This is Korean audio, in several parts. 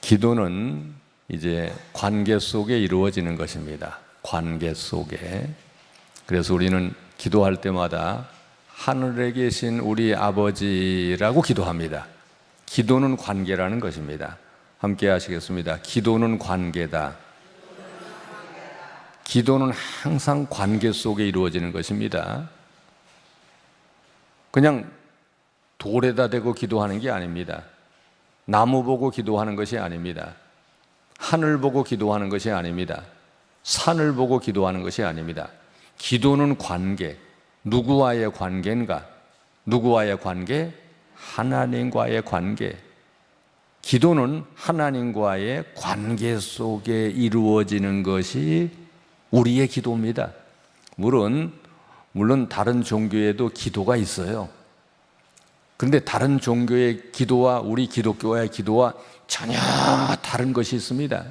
기도는 이제 관계 속에 이루어지는 것입니다. 관계 속에. 그래서 우리는 기도할 때마다 하늘에 계신 우리 아버지라고 기도합니다. 기도는 관계라는 것입니다. 함께 하시겠습니다. 기도는 관계다. 기도는 항상 관계 속에 이루어지는 것입니다. 그냥 돌에다 대고 기도하는 게 아닙니다. 나무 보고 기도하는 것이 아닙니다. 하늘 보고 기도하는 것이 아닙니다. 산을 보고 기도하는 것이 아닙니다. 기도는 관계. 누구와의 관계인가? 누구와의 관계? 하나님과의 관계. 기도는 하나님과의 관계 속에 이루어지는 것이 우리의 기도입니다. 물론 다른 종교에도 기도가 있어요. 그런데 다른 종교의 기도와 우리 기독교의 기도와 전혀 다른 것이 있습니다.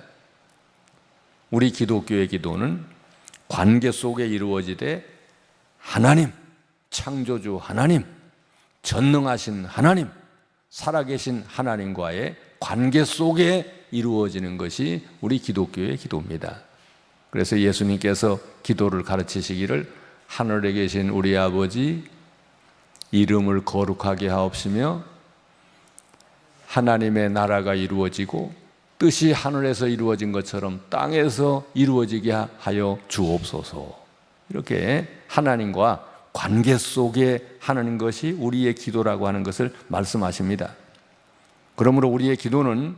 우리 기독교의 기도는 관계 속에 이루어지되 하나님, 창조주 하나님, 전능하신 하나님, 살아계신 하나님과의 관계 속에 이루어지는 것이 우리 기독교의 기도입니다. 그래서 예수님께서 기도를 가르치시기를 하늘에 계신 우리 아버지 이름을 거룩하게 하옵시며 하나님의 나라가 이루어지고 뜻이 하늘에서 이루어진 것처럼 땅에서 이루어지게 하여 주옵소서. 이렇게 하나님과 관계 속에 하는 것이 우리의 기도라고 하는 것을 말씀하십니다. 그러므로 우리의 기도는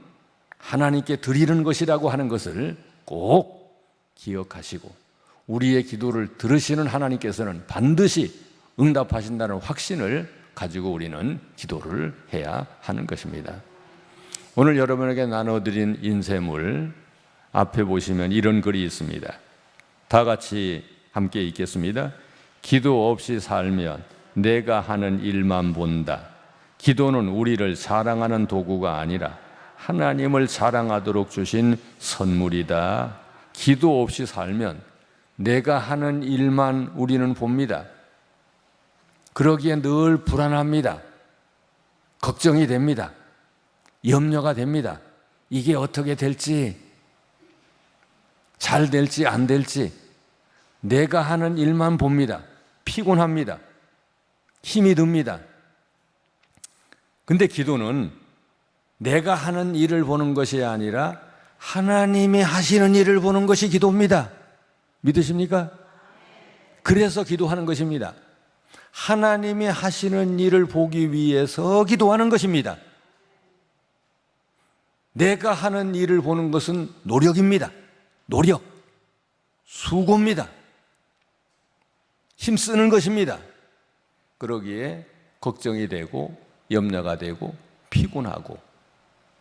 하나님께 드리는 것이라고 하는 것을 꼭 기억하시고 우리의 기도를 들으시는 하나님께서는 반드시 응답하신다는 확신을 가지고 우리는 기도를 해야 하는 것입니다. 오늘 여러분에게 나눠드린 인쇄물 앞에 보시면 이런 글이 있습니다. 다 같이 함께 읽겠습니다. 기도 없이 살면 내가 하는 일만 본다. 기도는 우리를 자랑하는 도구가 아니라 하나님을 자랑하도록 주신 선물이다. 기도 없이 살면 내가 하는 일만 우리는 봅니다. 그러기에 늘 불안합니다. 걱정이 됩니다. 염려가 됩니다. 이게 어떻게 될지, 잘 될지 안 될지 내가 하는 일만 봅니다. 피곤합니다. 힘이 듭니다. 근데 기도는 내가 하는 일을 보는 것이 아니라 하나님이 하시는 일을 보는 것이 기도입니다. 믿으십니까? 그래서 기도하는 것입니다. 하나님이 하시는 일을 보기 위해서 기도하는 것입니다. 내가 하는 일을 보는 것은 노력입니다. 노력, 수고입니다. 힘쓰는 것입니다. 그러기에 걱정이 되고 염려가 되고 피곤하고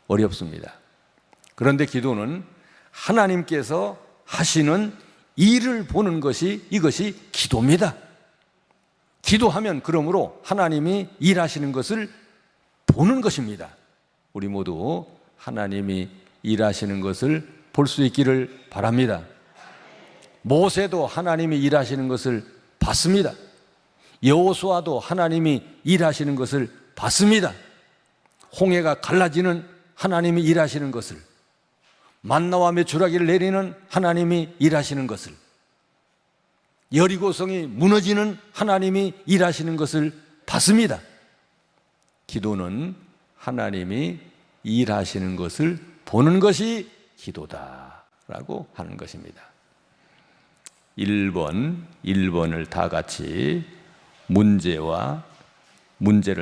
어렵습니다. 그런데 기도는 하나님께서 하시는 일을 보는 것이 이것이 기도입니다. 기도하면 그러므로 하나님이 일하시는 것을 보는 것입니다. 우리 모두 하나님이 일하시는 것을 볼 수 있기를 바랍니다. 모세도 하나님이 일하시는 것을 봤습니다. 여호수아도 하나님이 일하시는 것을 봤습니다. 홍해가 갈라지는 하나님이 일하시는 것을, 만나와 메추라기를 내리는 하나님이 일하시는 것을, 여리고성이 무너지는 하나님이 일하시는 것을 봤습니다. 기도는 하나님이 일하시는 것을 보는 것이 기도다라고 하는 것입니다. 1번을 다 같이 문제를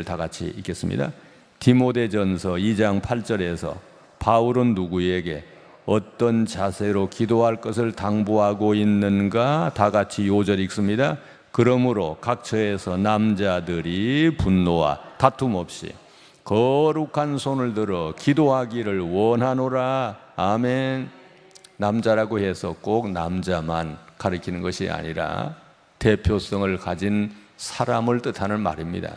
다 같이 읽겠습니다. 디모데전서 2장 8절에서 바울은 누구에게 어떤 자세로 기도할 것을 당부하고 있는가? 다 같이 요절 읽습니다. 그러므로 각 처에서 남자들이 분노와 다툼 없이 거룩한 손을 들어 기도하기를 원하노라. 아멘. 남자라고 해서 꼭 남자만 가리키는 것이 아니라 대표성을 가진 사람을 뜻하는 말입니다.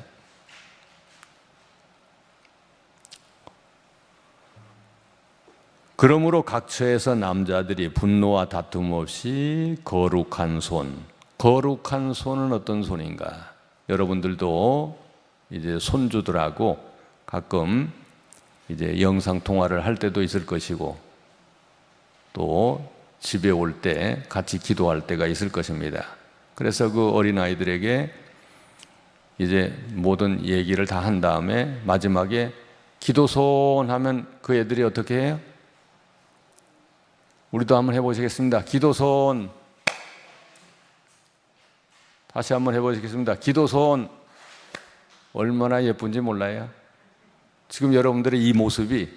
그러므로 각 처에서 남자들이 분노와 다툼 없이 거룩한 손은 어떤 손인가? 여러분들도 이제 손주들하고 가끔 이제 영상 통화를 할 때도 있을 것이고 또 집에 올 때 같이 기도할 때가 있을 것입니다. 그래서 그 어린아이들에게 이제 모든 얘기를 다 한 다음에 마지막에 기도손 하면 그 애들이 어떻게 해요? 우리도 한번 해보시겠습니다. 기도손. 다시 한번 해보시겠습니다. 기도손. 얼마나 예쁜지 몰라요? 지금 여러분들의 이 모습이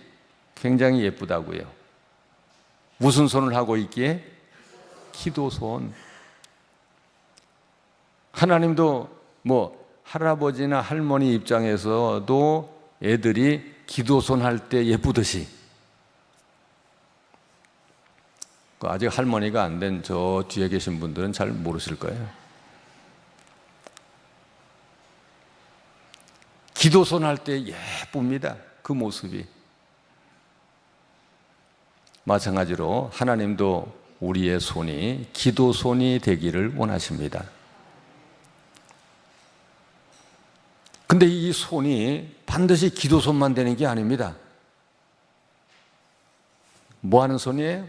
굉장히 예쁘다고요. 무슨 손을 하고 있기에? 기도손. 하나님도 뭐 할아버지나 할머니 입장에서도 애들이 기도손 할 때 예쁘듯이, 아직 할머니가 안 된 저 뒤에 계신 분들은 잘 모르실 거예요. 기도손 할 때 예쁩니다. 그 모습이. 마찬가지로 하나님도 우리의 손이 기도손이 되기를 원하십니다. 근데 이 손이 반드시 기도손만 되는 게 아닙니다. 뭐 하는 손이에요?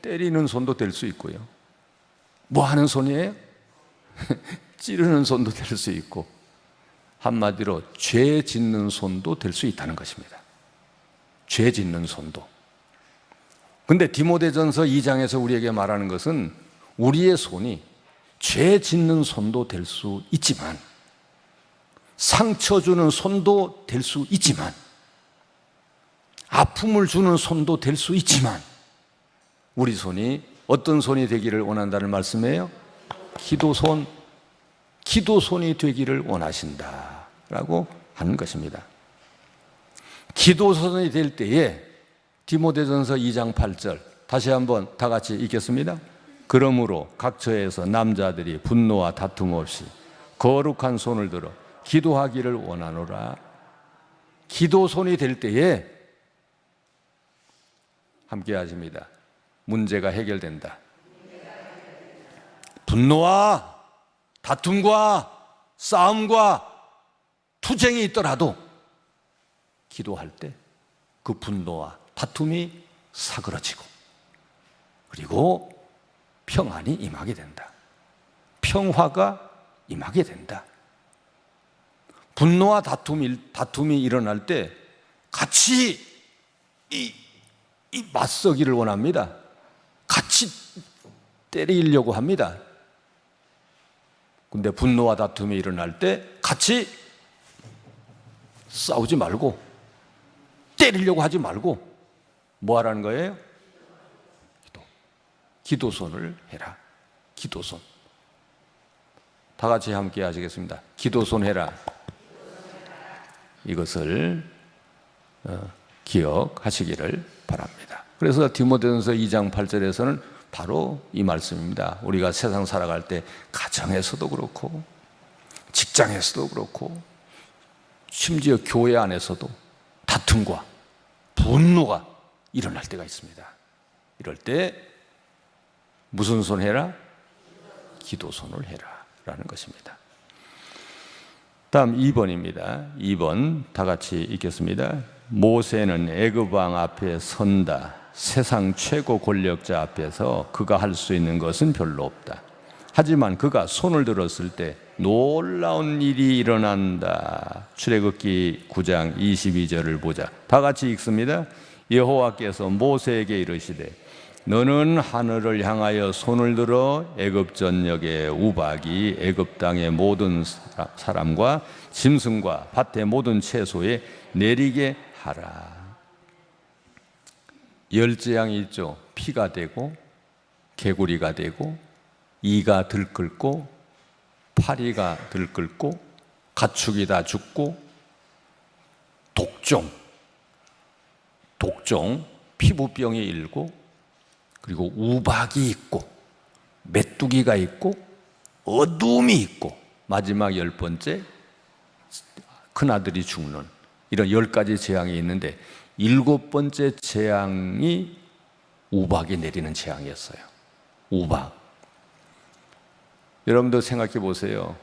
때리는 손도 될 수 있고요. 뭐 하는 손이에요? 찌르는 손도 될 수 있고, 한마디로 죄 짓는 손도 될 수 있다는 것입니다. 죄 짓는 손도. 근데 디모데전서 2장에서 우리에게 말하는 것은 우리의 손이 죄 짓는 손도 될 수 있지만, 상처 주는 손도 될 수 있지만, 아픔을 주는 손도 될 수 있지만, 우리 손이 어떤 손이 되기를 원한다는 말씀이에요? 기도손, 기도손이 되기를 원하신다라고 하는 것입니다. 기도손이 될 때에 디모데전서 2장 8절 다시 한번 다 같이 읽겠습니다. 그러므로 각처에서 남자들이 분노와 다툼 없이 거룩한 손을 들어 기도하기를 원하노라. 기도손이 될 때에 함께 하십니다. 문제가 해결된다. 분노와 다툼과 싸움과 투쟁이 있더라도 기도할 때 그 분노와 다툼이 사그러지고, 그리고 평안이 임하게 된다. 평화가 임하게 된다. 분노와 다툼이 일어날 때 같이 이 맞서기를 원합니다. 같이 때리려고 합니다. 근데 분노와 다툼이 일어날 때 같이 싸우지 말고 때리려고 하지 말고 뭐 하라는 거예요? 기도손을 해라. 기도손. 다 같이 함께 하시겠습니다. 기도손 해라. 이것을 기억하시기를 바랍니다. 그래서 디모데전서 2장 8절에서는 바로 이 말씀입니다. 우리가 세상 살아갈 때 가정에서도 그렇고 직장에서도 그렇고 심지어 교회 안에서도 다툼과 분노가 일어날 때가 있습니다. 이럴 때 무슨 손 해라? 기도손을 해라 라는 것입니다. 다음 2번입니다. 2번 다 같이 읽겠습니다. 모세는 애굽 왕 앞에 선다. 세상 최고 권력자 앞에서 그가 할 수 있는 것은 별로 없다. 하지만 그가 손을 들었을 때 놀라운 일이 일어난다. 출애굽기 9장 22절을 보자. 다 같이 읽습니다. 여호와께서 모세에게 이르시되 너는 하늘을 향하여 손을 들어 애굽 전역의 우박이 애굽 땅의 모든 사람과 짐승과 밭의 모든 채소에 내리게 하라. 열 재앙이 있죠. 피가 되고 개구리가 되고 이가 들끓고 파리가 들끓고 가축이 다 죽고 독종 피부병이 일고, 그리고 우박이 있고 메뚜기가 있고 어둠이 있고, 마지막 10번째 큰아들이 죽는, 이런 10가지 재앙이 있는데 7번째 재앙이 우박이 내리는 재앙이었어요. 우박. 여러분들 생각해 보세요.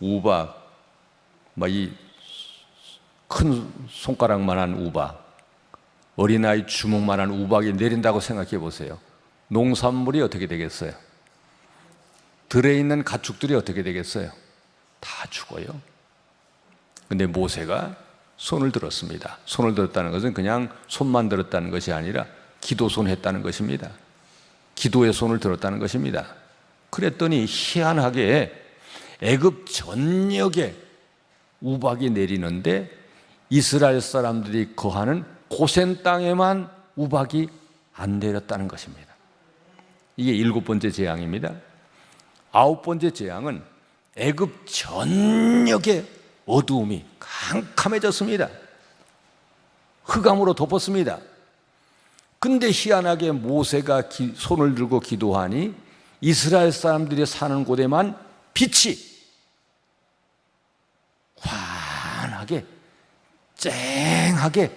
우박, 그 큰 손가락만한 우박, 어린아이 주먹만한 우박이 내린다고 생각해 보세요. 농산물이 어떻게 되겠어요? 들에 있는 가축들이 어떻게 되겠어요? 다 죽어요. 근데 모세가 손을 들었습니다. 손을 들었다는 것은 그냥 손만 들었다는 것이 아니라 기도손 했다는 것입니다. 기도의 손을 들었다는 것입니다. 그랬더니 희한하게 애굽 전역에 우박이 내리는데 이스라엘 사람들이 거하는 고센 땅에만 우박이 안 내렸다는 것입니다. 이게 7번째 재앙입니다. 9번째 재앙은 애굽 전역에 어두움이 캄캄해졌습니다. 흑암으로 덮었습니다. 근데 희한하게 모세가 손을 들고 기도하니 이스라엘 사람들이 사는 곳에만 빛이 환하게 쨍하게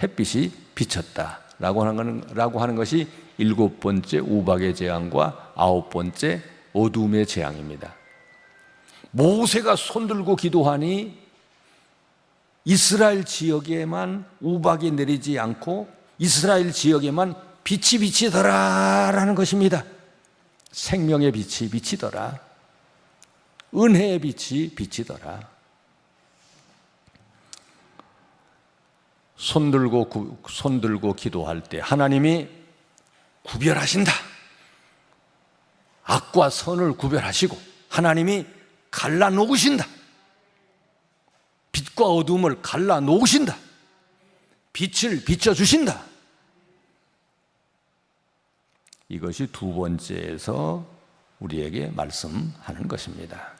햇빛이 비쳤다라고 하는 것이 7번째 우박의 재앙과 9번째 어두움의 재앙입니다. 모세가 손들고 기도하니 이스라엘 지역에만 우박이 내리지 않고 이스라엘 지역에만 빛이 비치더라라는 것입니다. 생명의 빛이 비치더라. 은혜의 빛이 비치더라. 손들고 기도할 때 하나님이 구별하신다. 악과 선을 구별하시고 하나님이 갈라놓으신다. 빛과 어둠을 갈라놓으신다. 빛을 비춰주신다. 이것이 2번째에서 우리에게 말씀하는 것입니다.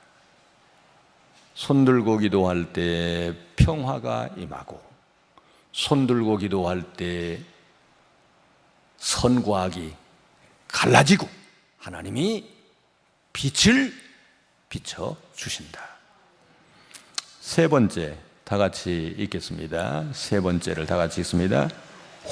손들고 기도할 때 평화가 임하고 손들고 기도할 때 선과 악이 갈라지고 하나님이 빛을 비춰주신다. 3번째 다 같이 읽겠습니다. 3번째를 다 같이 읽습니다.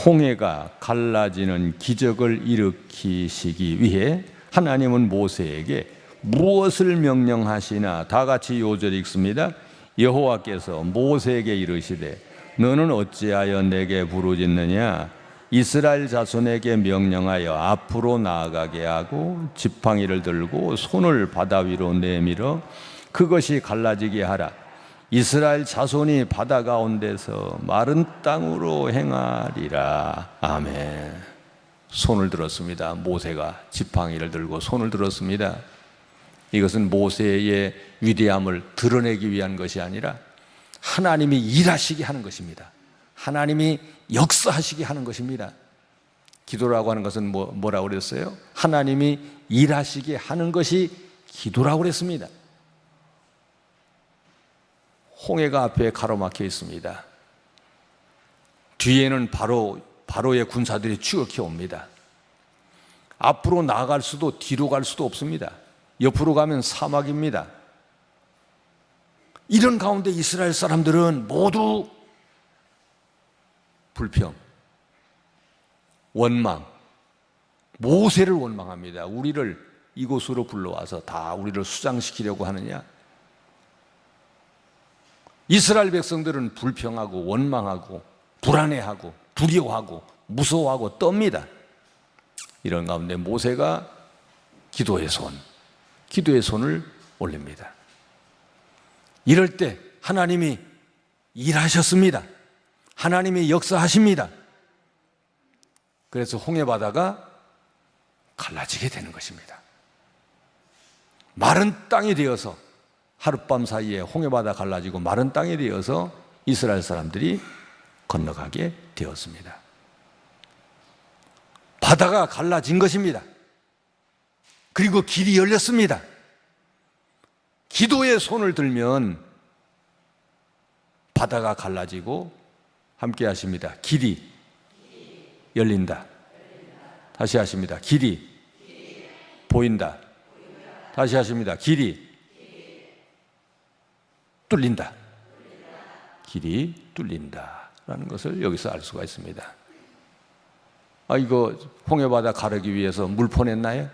홍해가 갈라지는 기적을 일으키시기 위해 하나님은 모세에게 무엇을 명령하시나 다 같이 요절 읽습니다. 여호와께서 모세에게 이르시되 너는 어찌하여 내게 부르짖느냐 이스라엘 자손에게 명령하여 앞으로 나아가게 하고 지팡이를 들고 손을 바다 위로 내밀어 그것이 갈라지게 하라. 이스라엘 자손이 바다 가운데서 마른 땅으로 행하리라. 아멘. 손을 들었습니다. 모세가 지팡이를 들고 손을 들었습니다. 이것은 모세의 위대함을 드러내기 위한 것이 아니라 하나님이 일하시게 하는 것입니다. 하나님이 역사하시게 하는 것입니다. 기도라고 하는 것은 뭐라고 그랬어요? 하나님이 일하시게 하는 것이 기도라고 그랬습니다. 홍해가 앞에 가로막혀 있습니다. 뒤에는 바로의 군사들이 추격해 옵니다. 앞으로 나아갈 수도 뒤로 갈 수도 없습니다. 옆으로 가면 사막입니다. 이런 가운데 이스라엘 사람들은 모두 불평, 원망, 모세를 원망합니다. 우리를 이곳으로 불러와서 다 우리를 수장시키려고 하느냐? 이스라엘 백성들은 불평하고 원망하고 불안해하고 두려워하고 무서워하고 떱니다. 이런 가운데 모세가 기도의 손을 올립니다. 이럴 때 하나님이 일하셨습니다. 하나님이 역사하십니다. 그래서 홍해바다가 갈라지게 되는 것입니다. 마른 땅이 되어서 하룻밤 사이에 홍해바다 갈라지고 마른 땅이 되어서 이스라엘 사람들이 건너가게 되었습니다. 바다가 갈라진 것입니다. 그리고 길이 열렸습니다. 기도의 손을 들면 바다가 갈라지고 함께 하십니다. 길이 열린다. 다시 하십니다. 길이 보인다. 다시 하십니다. 길이 뚫린다. 길이 뚫린다라는 것을 여기서 알 수가 있습니다. 이거 홍해바다 가르기 위해서 물 퍼냈나요?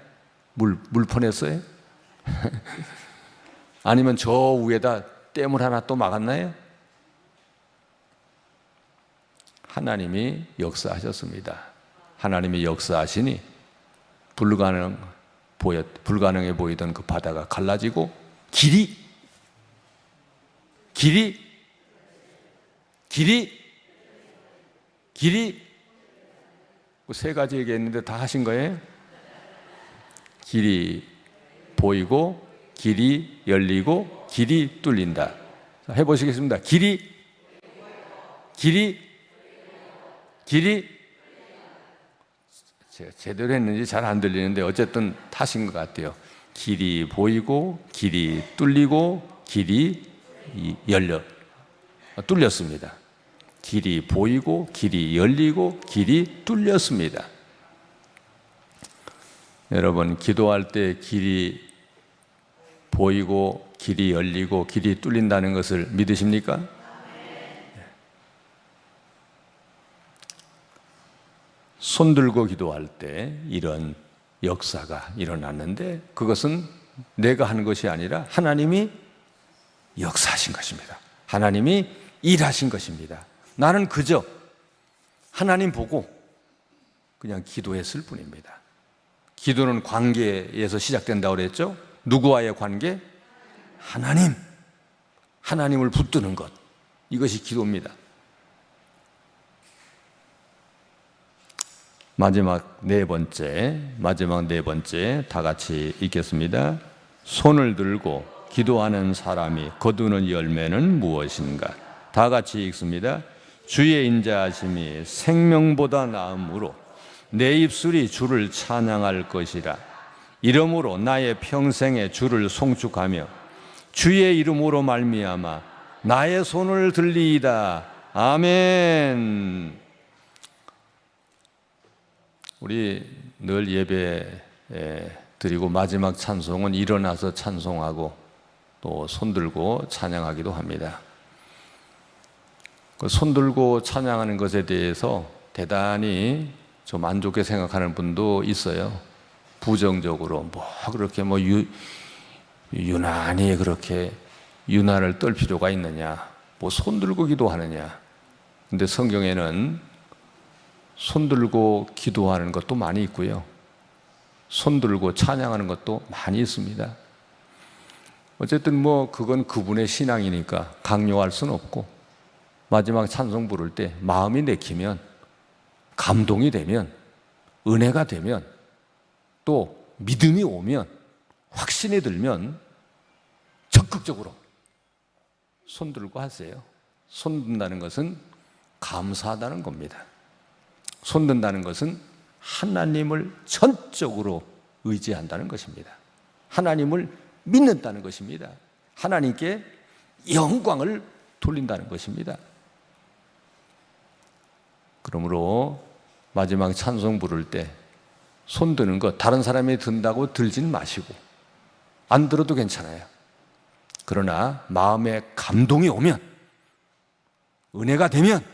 물 퍼냈어요? 아니면 저 위에다 댐을 하나 또 막았나요? 하나님이 역사하셨습니다. 하나님이 역사하시니 불가능해 보이던 그 바다가 갈라지고 길이 세 가지 얘기했는데 다 하신 거예요? 길이 보이고 길이 열리고 길이 뚫린다. 자, 해보시겠습니다. 길이 제가 제대로 했는지 잘 안 들리는데 어쨌든 타신 것 같아요. 길이 보이고 길이 뚫리고 길이 뚫렸습니다. 길이 보이고 길이 열리고 길이 뚫렸습니다. 여러분, 기도할 때 길이 보이고 길이 열리고 길이 뚫린다는 것을 믿으십니까? 손 들고 기도할 때 이런 역사가 일어났는데 그것은 내가 하는 것이 아니라 하나님이 역사하신 것입니다. 하나님이 일하신 것입니다. 나는 그저 하나님 보고 그냥 기도했을 뿐입니다. 기도는 관계에서 시작된다고 그랬죠? 누구와의 관계? 하나님을 붙드는 것. 이것이 기도입니다. 마지막 네 번째 다 같이 읽겠습니다. 손을 들고 기도하는 사람이 거두는 열매는 무엇인가? 다 같이 읽습니다. 주의 인자하심이 생명보다 나음으로 내 입술이 주를 찬양할 것이라. 이러므로 나의 평생에 주를 송축하며 주의 이름으로 말미암아 나의 손을 들리이다. 아멘. 우리 늘 예배 드리고 마지막 찬송은 일어나서 찬송하고 또 손들고 찬양하기도 합니다. 그 손들고 찬양하는 것에 대해서 대단히 좀 안 좋게 생각하는 분도 있어요. 부정적으로 그렇게 유난히 그렇게 유난을 떨 필요가 있느냐, 손들고 기도하느냐. 근데 성경에는 손들고 기도하는 것도 많이 있고요, 손들고 찬양하는 것도 많이 있습니다. 어쨌든 그건 그분의 신앙이니까 강요할 수는 없고, 마지막 찬송 부를 때 마음이 내키면, 감동이 되면, 은혜가 되면, 또 믿음이 오면, 확신이 들면 적극적으로 손들고 하세요. 손든다는 것은 감사하다는 겁니다. 손든다는 것은 하나님을 전적으로 의지한다는 것입니다. 하나님을 믿는다는 것입니다. 하나님께 영광을 돌린다는 것입니다. 그러므로 마지막 찬송 부를 때 손드는 것, 다른 사람이 든다고 들진 마시고, 안 들어도 괜찮아요. 그러나 마음에 감동이 오면, 은혜가 되면,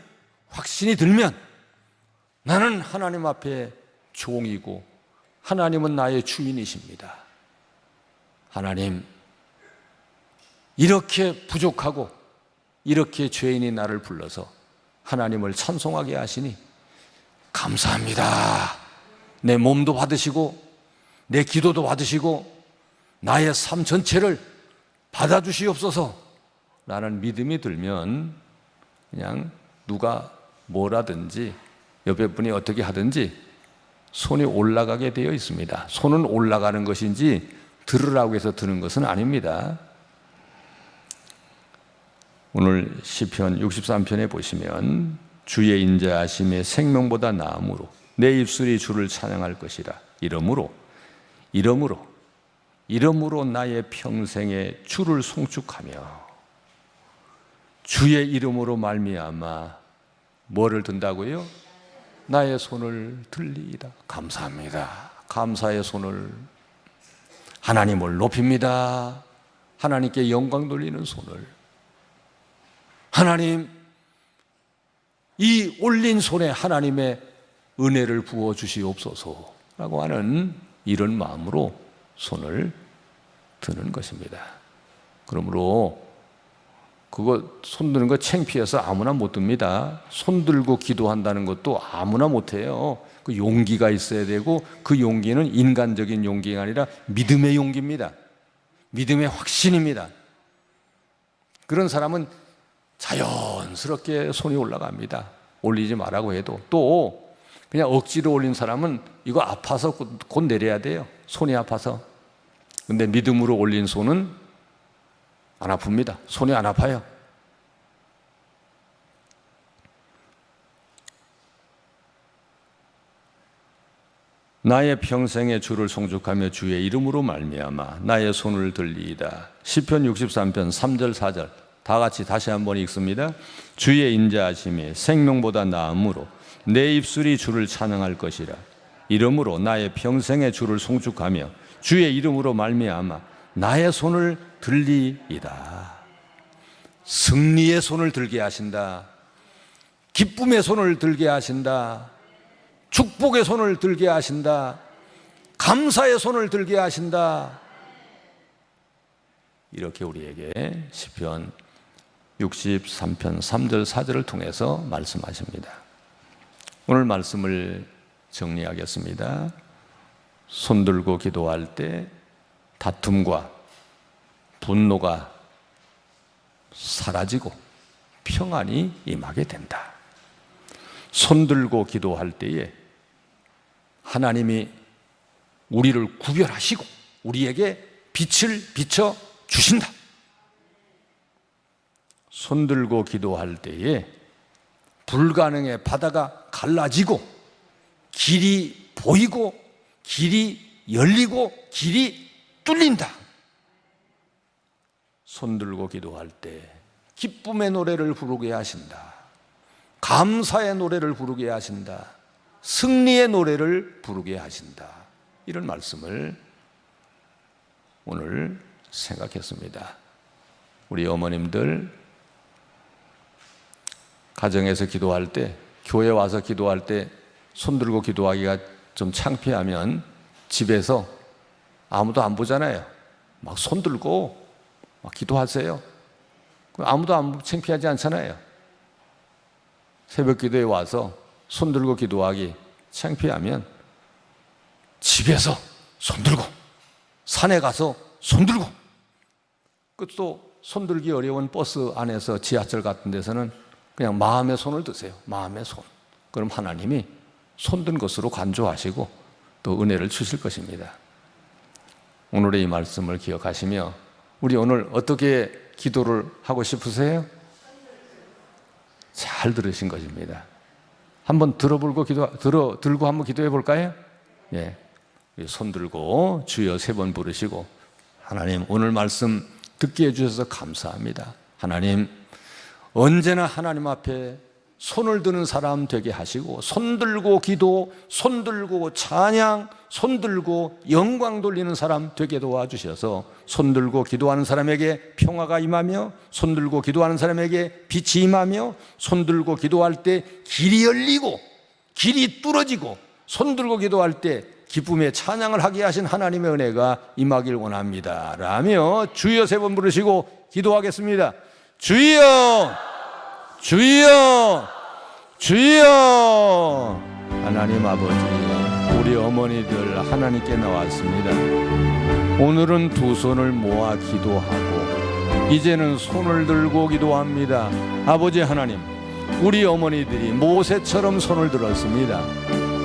확신이 들면, 나는 하나님 앞에 종이고 하나님은 나의 주인이십니다. 하나님, 이렇게 부족하고 이렇게 죄인이 나를 불러서 하나님을 찬송하게 하시니 감사합니다. 내 몸도 받으시고 내 기도도 받으시고 나의 삶 전체를 받아주시옵소서. 라는 믿음이 들면 그냥 누가 뭐라든지, 옆에 분이 어떻게 하든지 손이 올라가게 되어 있습니다. 손은 올라가는 것인지 들으라고 해서 드는 것은 아닙니다. 오늘 시편 63편에 보시면 주의 인자하심의 생명보다 나음으로 내 입술이 주를 찬양할 것이라. 이러므로 나의 평생에 주를 송축하며 주의 이름으로 말미암아 뭐를 든다고요? 나의 손을 들리이다. 감사합니다. 감사의 손을, 하나님을 높입니다. 하나님께 영광 돌리는 손을, 하나님, 이 올린 손에 하나님의 은혜를 부어 주시옵소서라고 하는 이런 마음으로 손을 드는 것입니다. 그러므로 그거 손드는 거 창피해서 아무나 못 듭니다. 손들고 기도한다는 것도 아무나 못해요. 그 용기가 있어야 되고, 그 용기는 인간적인 용기가 아니라 믿음의 용기입니다. 믿음의 확신입니다. 그런 사람은 자연스럽게 손이 올라갑니다. 올리지 말라고 해도. 또 그냥 억지로 올린 사람은 이거 아파서 곧 내려야 돼요. 손이 아파서. 근데 믿음으로 올린 손은 안 아픕니다. 손이 안 아파요. 나의 평생에 주를 송축하며 주의 이름으로 말미암아 나의 손을 들리이다. 시편 63편 3절 4절 다 같이 다시 한번 읽습니다. 주의 인자하심이 생명보다 나음으로 내 입술이 주를 찬양할 것이라. 이름으로 나의 평생에 주를 송축하며 주의 이름으로 말미암아 나의 손을 들리이다. 승리의 손을 들게 하신다. 기쁨의 손을 들게 하신다. 축복의 손을 들게 하신다. 감사의 손을 들게 하신다. 이렇게 우리에게 시편 63편 3절 4절을 통해서 말씀하십니다. 오늘 말씀을 정리하겠습니다. 손들고 기도할 때 다툼과 분노가 사라지고 평안이 임하게 된다. 손들고 기도할 때에 하나님이 우리를 구별하시고 우리에게 빛을 비춰 주신다. 손들고 기도할 때에 불가능의 바다가 갈라지고 길이 보이고 길이 열리고 길이 뚫린다. 손들고 기도할 때 기쁨의 노래를 부르게 하신다. 감사의 노래를 부르게 하신다. 승리의 노래를 부르게 하신다. 이런 말씀을 오늘 생각했습니다. 우리 어머님들 가정에서 기도할 때, 교회 와서 기도할 때 손들고 기도하기가 좀 창피하면 집에서 아무도 안 보잖아요. 막 손들고 막 기도하세요. 아무도 안 창피하지 않잖아요. 새벽 기도에 와서 손들고 기도하기 창피하면 집에서 손들고, 산에 가서 손들고, 또 손들기 어려운 버스 안에서 지하철 같은 데서는 그냥 마음의 손을 드세요. 마음의 손. 그럼 하나님이 손든 것으로 간주하시고 또 은혜를 주실 것입니다. 오늘의 이 말씀을 기억하시며 우리 오늘 어떻게 기도를 하고 싶으세요? 잘 들으신 것입니다. 한번 들고 한번 기도해 볼까요? 예. 손 들고 주여 3번 부르시고, 하나님 오늘 말씀 듣게 해주셔서 감사합니다. 하나님 언제나 하나님 앞에 손을 드는 사람 되게 하시고, 손들고 기도, 손들고 찬양, 손들고 영광 돌리는 사람 되게 도와주셔서 손들고 기도하는 사람에게 평화가 임하며, 손들고 기도하는 사람에게 빛이 임하며, 손들고 기도할 때 길이 열리고 길이 뚫어지고, 손들고 기도할 때 기쁨의 찬양을 하게 하신 하나님의 은혜가 임하길 원합니다 라며 주여 3번 부르시고 기도하겠습니다. 주여, 주여, 주여. 하나님 아버지, 우리 어머니들 하나님께 나왔습니다. 오늘은 2손을 모아 기도하고 이제는 손을 들고 기도합니다. 아버지 하나님, 우리 어머니들이 모세처럼 손을 들었습니다.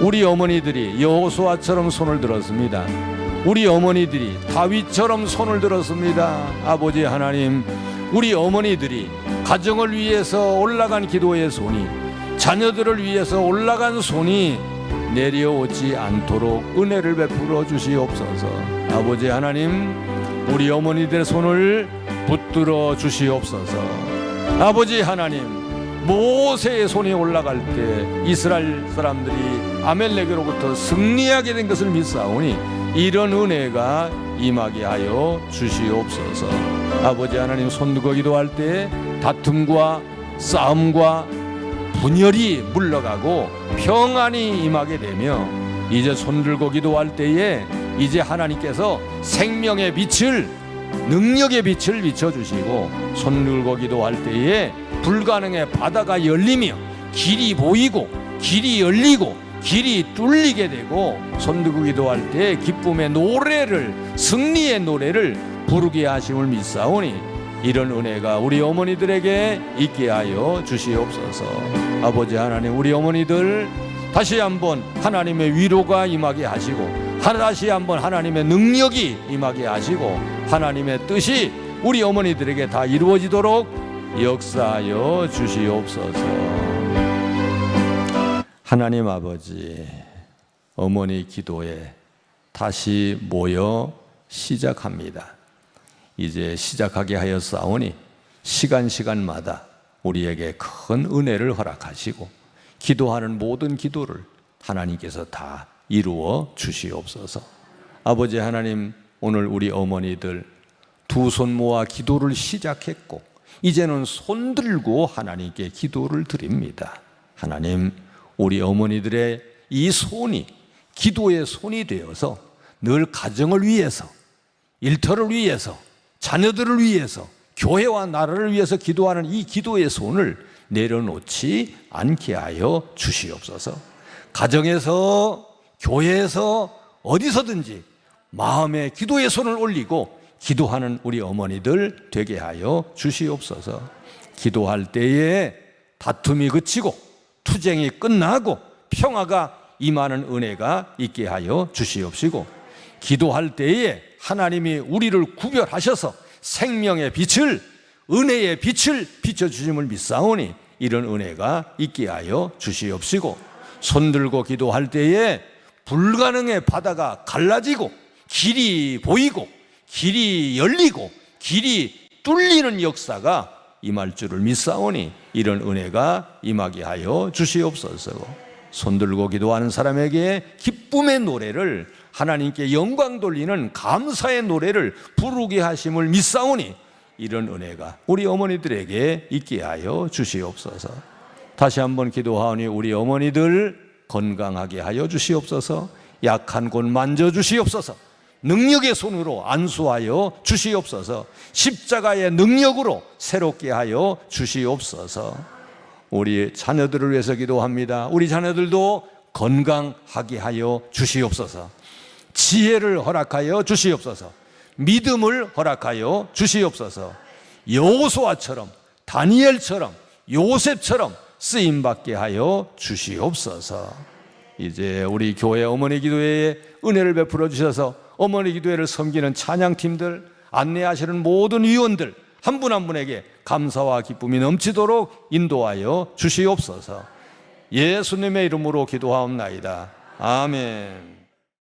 우리 어머니들이 여호수아처럼 손을 들었습니다. 우리 어머니들이 다윗처럼 손을 들었습니다. 아버지 하나님, 우리 어머니들이 가정을 위해서 올라간 기도의 손이, 자녀들을 위해서 올라간 손이 내려오지 않도록 은혜를 베풀어 주시옵소서. 아버지 하나님, 우리 어머니들의 손을 붙들어 주시옵소서. 아버지 하나님, 모세의 손이 올라갈 때 이스라엘 사람들이 아멜렉으로부터 승리하게 된 것을 믿사오니 이런 은혜가 임하게 하여 주시옵소서. 아버지 하나님, 손들고 기도할 때 다툼과 싸움과 분열이 물러가고 평안이 임하게 되며, 이제 손들고 기도할 때에 이제 하나님께서 생명의 빛을 능력의 빛을 비춰주시고 손 들고 기도할 때에 불가능의 바다가 열리며 길이 보이고 길이 열리고 길이 뚫리게 되고 손 들고 기도할 때 기쁨의 노래를, 승리의 노래를 부르게 하심을 믿사오니 이런 은혜가 우리 어머니들에게 있게 하여 주시옵소서. 아버지 하나님, 우리 어머니들 다시 한번 하나님의 위로가 임하게 하시고 다시 한번 하나님의 능력이 임하게 하시고 하나님의 뜻이 우리 어머니들에게 다 이루어지도록 역사하여 주시옵소서. 하나님 아버지, 어머니 기도에 다시 모여 시작합니다. 이제 시작하게 하였사오니 시간마다 우리에게 큰 은혜를 허락하시고 기도하는 모든 기도를 하나님께서 다 이루어 주시옵소서. 아버지 하나님, 오늘 우리 어머니들 두 손 모아 기도를 시작했고 이제는 손 들고 하나님께 기도를 드립니다. 하나님, 우리 어머니들의 이 손이 기도의 손이 되어서 늘 가정을 위해서, 일터를 위해서, 자녀들을 위해서, 교회와 나라를 위해서 기도하는 이 기도의 손을 내려놓지 않게 하여 주시옵소서. 가정에서, 교회에서, 어디서든지 마음에 기도의 손을 올리고 기도하는 우리 어머니들 되게 하여 주시옵소서. 기도할 때에 다툼이 그치고 투쟁이 끝나고 평화가 임하는 은혜가 있게 하여 주시옵시고, 기도할 때에 하나님이 우리를 구별하셔서 생명의 빛을, 은혜의 빛을 비춰주심을 믿사오니 이런 은혜가 있게 하여 주시옵시고, 손들고 기도할 때에 불가능의 바다가 갈라지고 길이 보이고 길이 열리고 길이 뚫리는 역사가 임할 줄을 믿사오니 이런 은혜가 임하게 하여 주시옵소서. 손들고 기도하는 사람에게 기쁨의 노래를, 하나님께 영광 돌리는 감사의 노래를 부르게 하심을 믿사오니 이런 은혜가 우리 어머니들에게 있게 하여 주시옵소서. 다시 한번 기도하오니 우리 어머니들 건강하게 하여 주시옵소서. 약한 곳 만져주시옵소서. 능력의 손으로 안수하여 주시옵소서. 십자가의 능력으로 새롭게 하여 주시옵소서. 우리 자녀들을 위해서 기도합니다. 우리 자녀들도 건강하게 하여 주시옵소서. 지혜를 허락하여 주시옵소서. 믿음을 허락하여 주시옵소서. 여호수아처럼, 다니엘처럼, 요셉처럼 쓰임받게 하여 주시옵소서. 이제 우리 교회 어머니 기도회에 은혜를 베풀어 주셔서 어머니 기도회를 섬기는 찬양팀들, 안내하시는 모든 위원들 한 분 한 분에게 감사와 기쁨이 넘치도록 인도하여 주시옵소서. 예수님의 이름으로 기도하옵나이다. 아멘.